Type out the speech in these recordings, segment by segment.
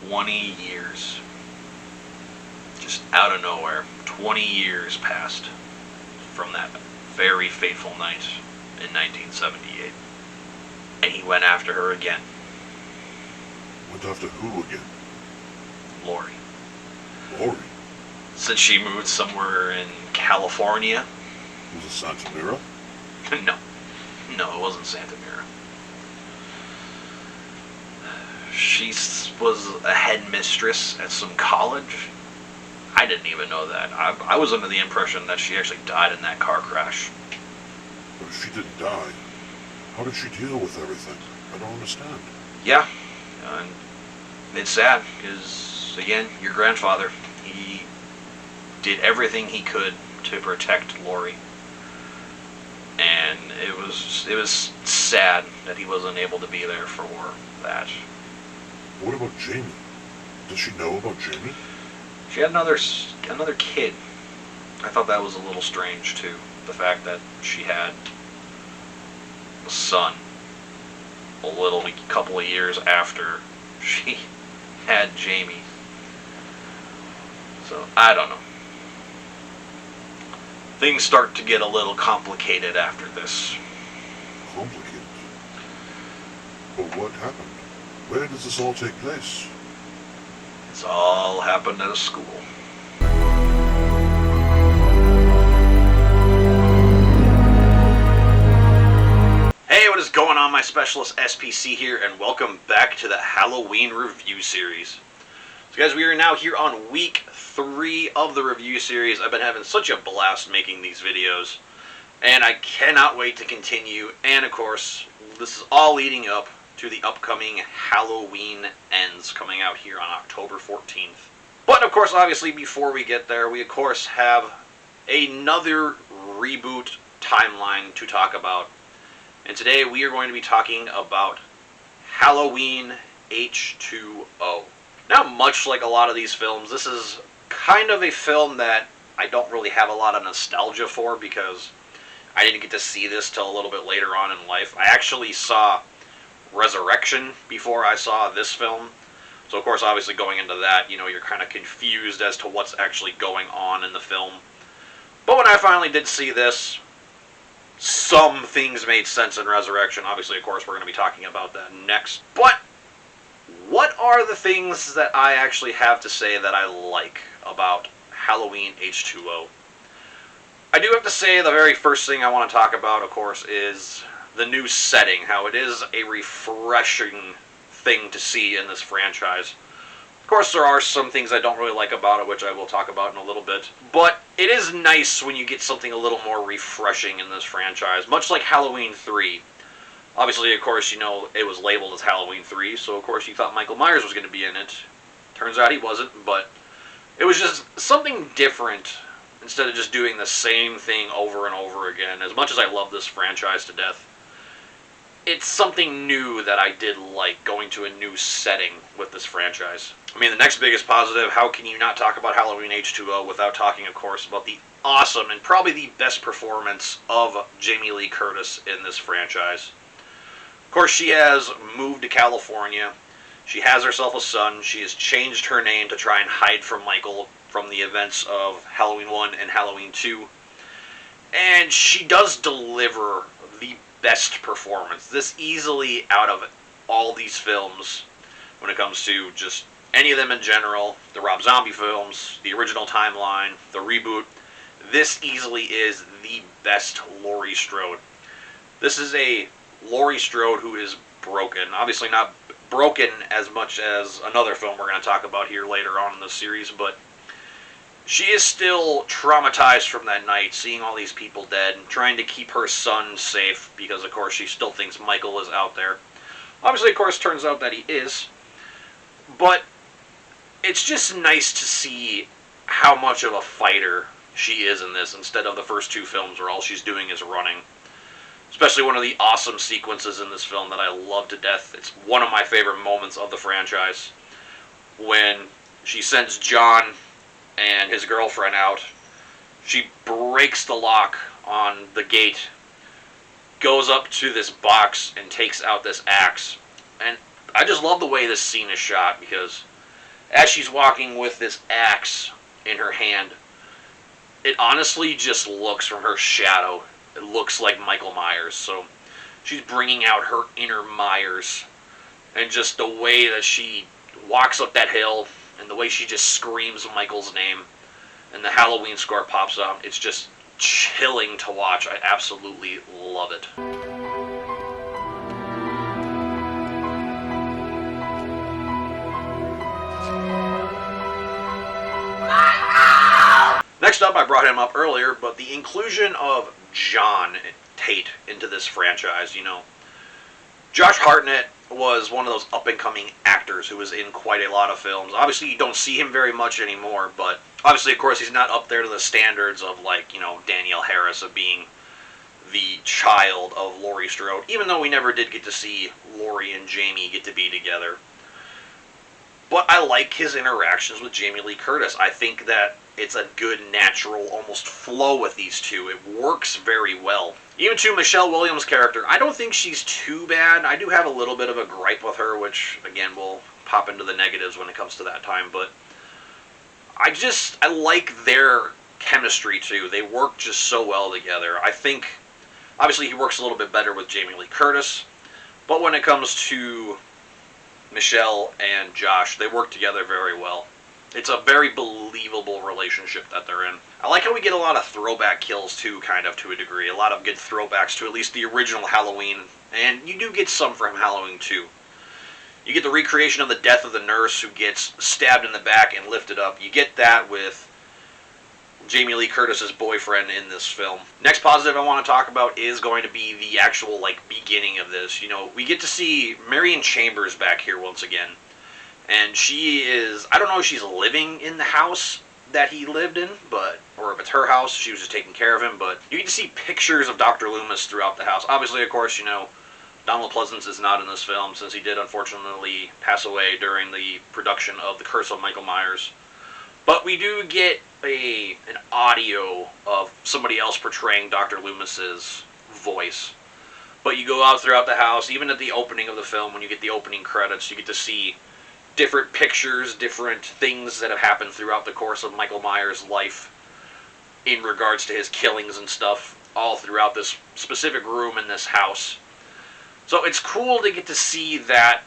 20 years. Just out of nowhere, 20 years passed from that very fateful night in 1978. And he went after her again. Went after who again? Laurie. Laurie? Since she moved somewhere in California. Was it Santa Mira? No, it wasn't Santa Mira. She was a headmistress at some college. I didn't even know that. I was under the impression that she actually died in that car crash. But if she didn't die, how did she deal with everything? I don't understand. Yeah, and it's sad, because, again, your grandfather, he did everything he could to protect Laurie. And it was sad that he wasn't able to be there for that. What about Jamie? Does she know about Jamie? She had another kid. I thought that was a little strange, too. The fact that she had a son a couple of years after she had Jamie. So, I don't know. Things start to get a little complicated after this. Complicated? But what happened? Where does this all take place? It's all happened at a school. Hey, what is going on, my specialist SPC here, and welcome back to the Halloween review series. So guys, we are now here on week 3 of the review series. I've been having such a blast making these videos, and I cannot wait to continue. And of course, this is all leading up to the upcoming Halloween Ends coming out here on October 14th. But of course, obviously, before we get there, we of course have another reboot timeline to talk about. And today we are going to be talking about Halloween H2O. Now, much like a lot of these films, this is kind of a film that I don't really have a lot of nostalgia for, because I didn't get to see this till a little bit later on in life. I actually saw Resurrection before I saw this film. So of course, obviously going into that, you're kind of confused as to what's actually going on in the film. But when I finally did see this, some things made sense in Resurrection. Obviously, of course, we're going to be talking about that next. But what are the things that I actually have to say that I like about Halloween H2O? I do have to say the very first thing I want to talk about, of course, is the new setting, how it is a refreshing thing to see in this franchise. Of course, there are some things I don't really like about it, which I will talk about in a little bit. But it is nice when you get something a little more refreshing in this franchise, much like Halloween 3. Obviously, of course, it was labeled as Halloween 3, so of course you thought Michael Myers was going to be in it. Turns out he wasn't, but it was just something different instead of just doing the same thing over and over again. As much as I love this franchise to death, it's something new that I did like, going to a new setting with this franchise. I mean, the next biggest positive, how can you not talk about Halloween H2O without talking, of course, about the awesome and probably the best performance of Jamie Lee Curtis in this franchise. Of course, she has moved to California. She has herself a son. She has changed her name to try and hide from Michael from the events of Halloween 1 and Halloween 2. And she does deliver the best performance. This easily, out of all these films, when it comes to just any of them in general, the Rob Zombie films, the original timeline, the reboot, this easily is the best Laurie Strode. This is a Laurie Strode who is broken. Obviously not broken as much as another film we're going to talk about here later on in the series, but she is still traumatized from that night, seeing all these people dead, and trying to keep her son safe, because of course she still thinks Michael is out there. Obviously, of course, turns out that he is. But it's just nice to see how much of a fighter she is in this, instead of the first 2 films where all she's doing is running. Especially one of the awesome sequences in this film that I love to death. It's one of my favorite moments of the franchise, when she sends John and his girlfriend out. She breaks the lock on the gate, goes up to this box and takes out this axe. And I just love the way this scene is shot, because as she's walking with this axe in her hand, it honestly just looks, from her shadow, it looks like Michael Myers. So she's bringing out her inner Myers, and just the way that she walks up that hill and the way she just screams Michael's name and the Halloween score pops out, it's just chilling to watch. I absolutely love it. Next up, I brought him up earlier, but the inclusion of John Tate into this franchise, Josh Hartnett was one of those up-and-coming actors who was in quite a lot of films. Obviously, you don't see him very much anymore, but obviously, of course, he's not up there to the standards of, Danielle Harris of being the child of Laurie Strode, even though we never did get to see Laurie and Jamie get to be together. But I like his interactions with Jamie Lee Curtis. I think that it's a good, natural, almost flow with these two. It works very well. Even to Michelle Williams' character, I don't think she's too bad. I do have a little bit of a gripe with her, which, again, we'll pop into the negatives when it comes to that time. But I like their chemistry, too. They work just so well together. I think, obviously, he works a little bit better with Jamie Lee Curtis. But when it comes to Michelle and Josh, they work together very well. It's a very believable relationship that they're in. I like how we get a lot of throwback kills too, kind of, to a degree. A lot of good throwbacks to at least the original Halloween, and you do get some from Halloween 2. You get the recreation of the death of the nurse who gets stabbed in the back and lifted up. You get that with Jamie Lee Curtis's boyfriend in this film. Next positive I want to talk about is going to be the actual, beginning of this. We get to see Marion Chambers back here once again. And she is, I don't know if she's living in the house that he lived in, or if it's her house, she was just taking care of him, but you get to see pictures of Dr. Loomis throughout the house. Obviously, of course, Donald Pleasance is not in this film, since he did unfortunately pass away during the production of The Curse of Michael Myers. But we do get an audio of somebody else portraying Dr. Loomis's voice. But you go out throughout the house, even at the opening of the film, when you get the opening credits, you get to see different pictures, different things that have happened throughout the course of Michael Myers' life in regards to his killings and stuff, all throughout this specific room in this house. So it's cool to get to see that,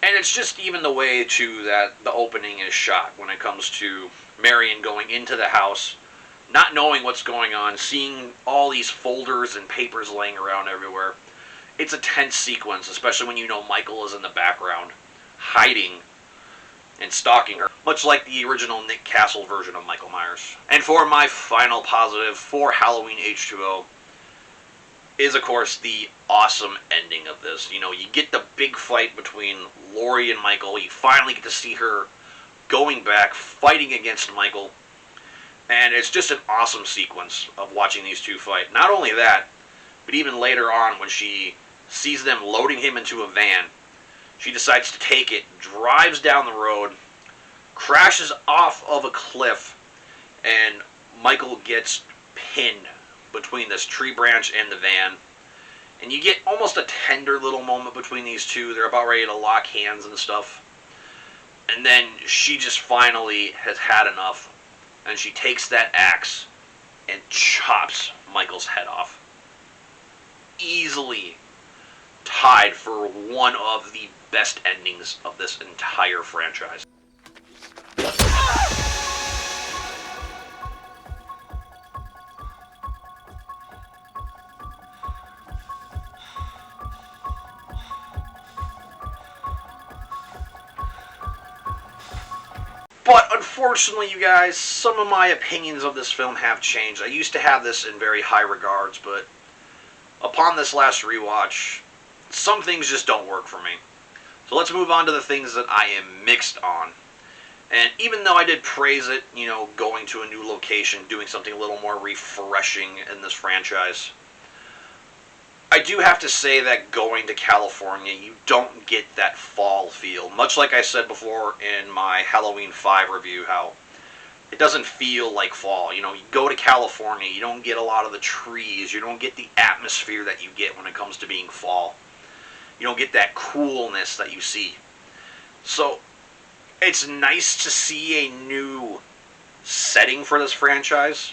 and it's just even the way, too, that the opening is shot when it comes to Marion going into the house, not knowing what's going on, seeing all these folders and papers laying around everywhere. It's a tense sequence, especially when you know Michael is in the background, hiding and stalking her, much like the original Nick Castle version of Michael Myers. And for my final positive for Halloween H2O is, of course, the awesome ending of this. You get the big fight between Laurie and Michael. You finally get to see her going back, fighting against Michael. And it's just an awesome sequence of watching these two fight. Not only that, but even later on when she sees them loading him into a van, she decides to take it, drives down the road, crashes off of a cliff, and Michael gets pinned between this tree branch and the van. And you get almost a tender little moment between these two. They're about ready to lock hands and stuff. And then she just finally has had enough, and she takes that axe and chops Michael's head off. Easily tied for one of the best endings of this entire franchise. But unfortunately, you guys, some of my opinions of this film have changed. I used to have this in very high regards, but upon this last rewatch, some things just don't work for me. So let's move on to the things that I am mixed on. And even though I did praise it, going to a new location, doing something a little more refreshing in this franchise, I do have to say that going to California, you don't get that fall feel. Much like I said before in my Halloween 5 review, how it doesn't feel like fall. You go to California, you don't get a lot of the trees, you don't get the atmosphere that you get when it comes to being fall. You don't get that coolness that you see. So, It's nice to see a new setting for this franchise,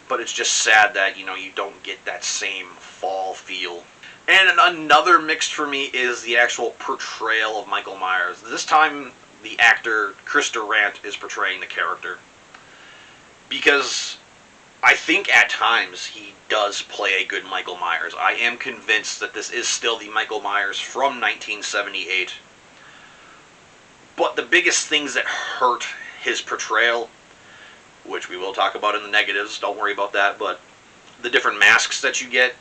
but it's just sad that, you don't get that same fall feel. And another mixed for me is the actual portrayal of Michael Myers. This time, the actor Chris Durant is portraying the character. Because I think at times he does play a good Michael Myers. I am convinced that this is still the Michael Myers from 1978. But the biggest things that hurt his portrayal, which we will talk about in the negatives, don't worry about that, but the different masks that you get,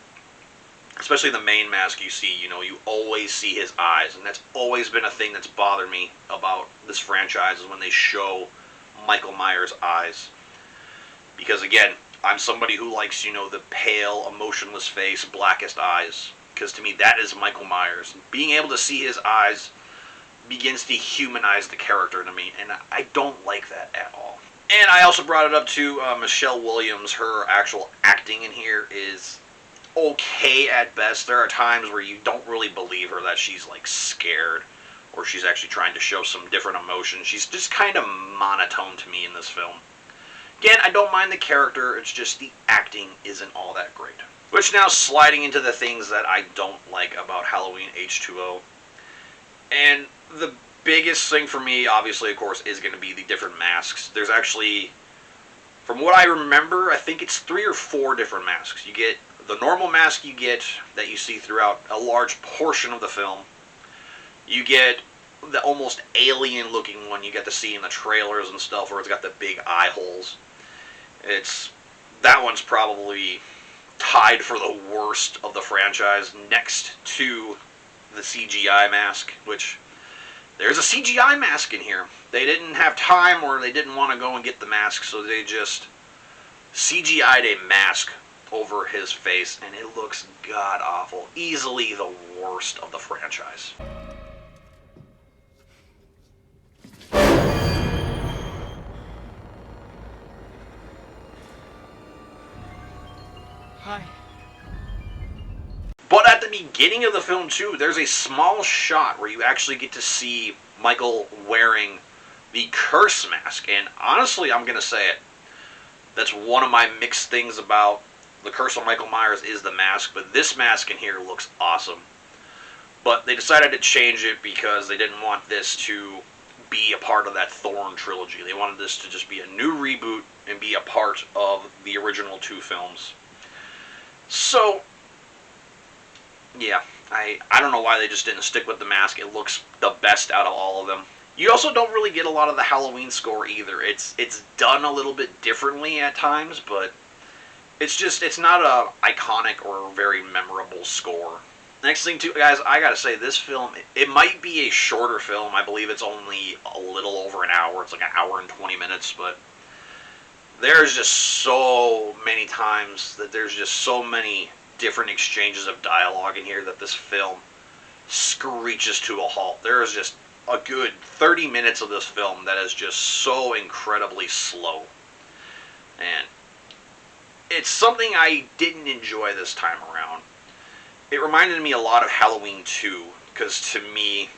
especially the main mask you see, you always see his eyes, and that's always been a thing that's bothered me about this franchise, is when they show Michael Myers' eyes. Because again, I'm somebody who likes, the pale, emotionless face, blackest eyes. Because to me, that is Michael Myers. Being able to see his eyes begins to humanize the character to me, and I don't like that at all. And I also brought it up to Michelle Williams. Her actual acting in here is okay at best. There are times where you don't really believe her that she's like scared, or she's actually trying to show some different emotion. She's just kind of monotone to me in this film. Again, I don't mind the character, it's just the acting isn't all that great. Which now sliding into the things that I don't like about Halloween H2O. And the biggest thing for me, obviously, of course, is going to be the different masks. There's actually, from what I remember, I think it's 3 or 4 different masks. You get the normal mask you get that you see throughout a large portion of the film. You get the almost alien-looking one you get to see in the trailers and stuff, where it's got the big eye holes. That one's probably tied for the worst of the franchise, next to the CGI mask, which there's a CGI mask in here. They didn't have time, or they didn't want to go and get the mask, so they just CGI'd a mask over his face, and it looks god-awful. Easily the worst of the franchise. Hi. But at the beginning of the film, too, there's a small shot where you actually get to see Michael wearing the curse mask. And honestly, I'm going to say it, that's one of my mixed things about the Curse of Michael Myers is the mask. But this mask in here looks awesome. But they decided to change it because they didn't want this to be a part of that Thorn trilogy. They wanted this to just be a new reboot and be a part of the original 2 films. So, yeah, I don't know why they just didn't stick with the mask. It looks the best out of all of them. You also don't really get a lot of the Halloween score either. It's done a little bit differently at times, but it's not a iconic or very memorable score. Next thing too, guys, I gotta say, this film, it might be a shorter film. I believe it's only a little over an hour. It's like an hour and 20 minutes, but there's just so many times that there's just so many different exchanges of dialogue in here that this film screeches to a halt. There is just a good 30 minutes of this film that is just so incredibly slow. And it's something I didn't enjoy this time around. It reminded me a lot of Halloween 2, because to me,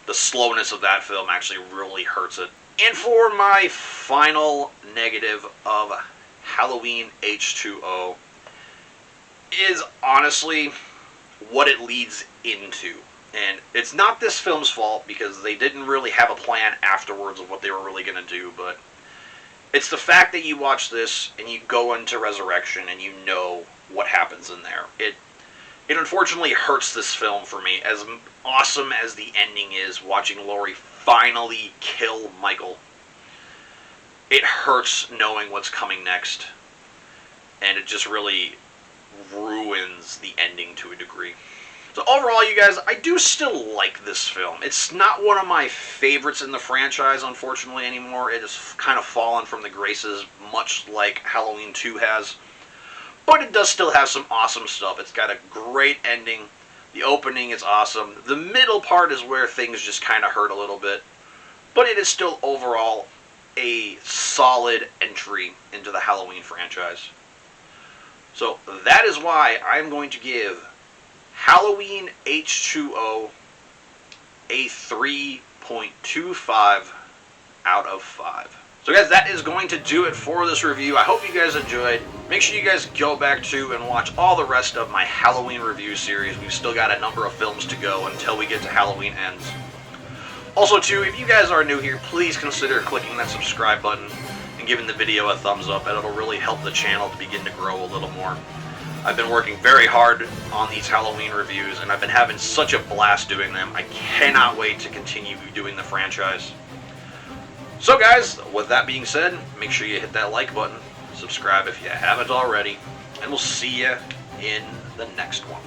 the slowness of that film actually really hurts it. And for my final negative of Halloween H2O is honestly what it leads into. And it's not this film's fault, because they didn't really have a plan afterwards of what they were really going to do, but it's the fact that you watch this and you go into Resurrection and you know what happens in there. It unfortunately hurts this film for me. As awesome as the ending is, watching Laurie finally kill Michael, it hurts knowing what's coming next. And it just really ruins the ending to a degree. So overall, you guys, I do still like this film. It's not one of my favorites in the franchise, unfortunately, anymore. It has kind of fallen from the graces, much like Halloween 2 has. But it does still have some awesome stuff. It's got a great ending. The opening is awesome. The middle part is where things just kind of hurt a little bit. But it is still overall a solid entry into the Halloween franchise. So that is why I'm going to give Halloween H2O a 3.5 4.25 out of 5. So guys, that is going to do it for this review. I hope you guys enjoyed. Make sure you guys go back to and watch all the rest of my Halloween review series. We've still got a number of films to go until we get to Halloween Ends. Also too, if you guys are new here, please consider clicking that subscribe button and giving the video a thumbs up, and it'll really help the channel to begin to grow a little more. I've been working very hard on these Halloween reviews, and I've been having such a blast doing them. I cannot wait to continue doing the franchise. So guys, with that being said, make sure you hit that like button, subscribe if you haven't already, and we'll see you in the next one.